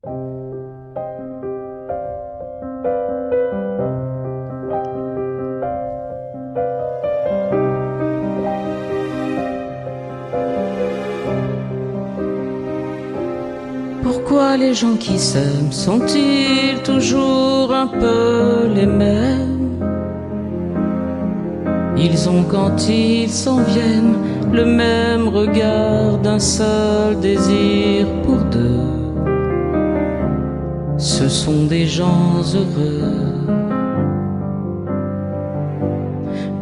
Pourquoi les gens qui s'aiment sont-ils toujours un peu les mêmes? Ils ont quand ils s'en viennent le même regard d'un seul désir pour deux. Ce sont des gens heureux.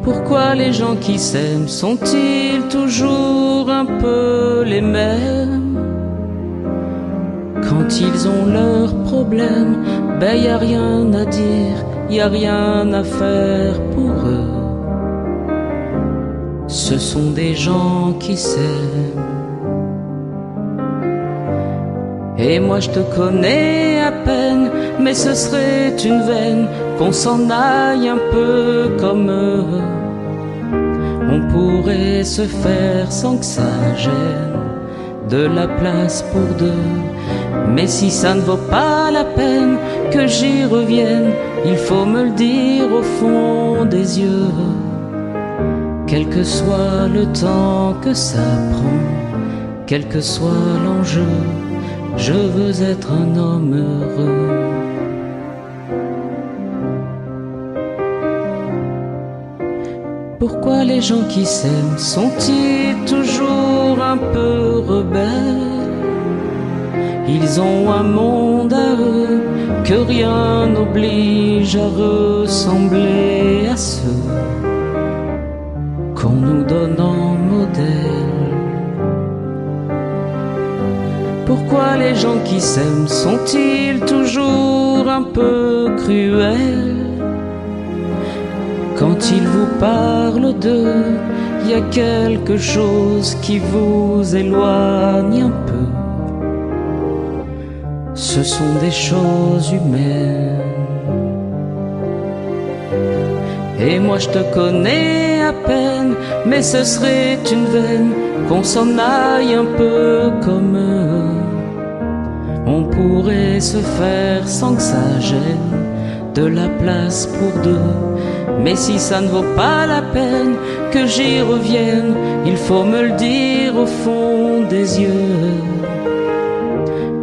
Pourquoi les gens qui s'aiment sont-ils toujours un peu les mêmes? Quand ils ont leurs problèmes, ben y a rien à dire, y a rien à faire pour eux. Ce sont des gens qui s'aiment. Et moi je te connais à peine, mais ce serait une veine qu'on s'en aille un peu comme eux. On pourrait se faire sans que ça gêne, de la place pour deux. Mais si ça ne vaut pas la peine que j'y revienne, il faut me le dire au fond des yeux. Quel que soit le temps que ça prend, quel que soit l'enjeu, je veux être un homme heureux. Pourquoi les gens qui s'aiment sont-ils toujours un peu rebelles? Ils ont un monde à eux que rien n'oblige à ressembler à ceux qu'on nous donne en modèle. Pourquoi les gens qui s'aiment sont-ils toujours un peu cruels? Quand ils vous parlent d'eux, y a quelque chose qui vous éloigne un peu. Ce sont des choses humaines. Et moi je te connais à peine, mais ce serait une veine qu'on s'en aille un peu comme eux. On pourrait se faire sans que ça gêne, de la place pour deux. Mais si ça ne vaut pas la peine que j'y revienne, il faut me le dire au fond des yeux.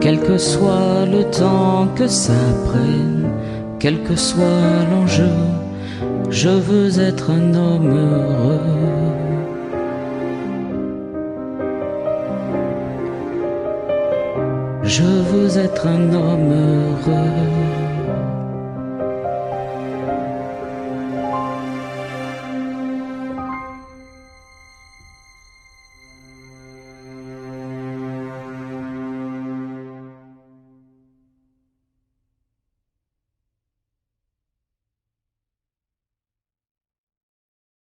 Quel que soit le temps que ça prenne, quel que soit l'enjeu, je veux être un homme heureux. Je veux être un homme heureux.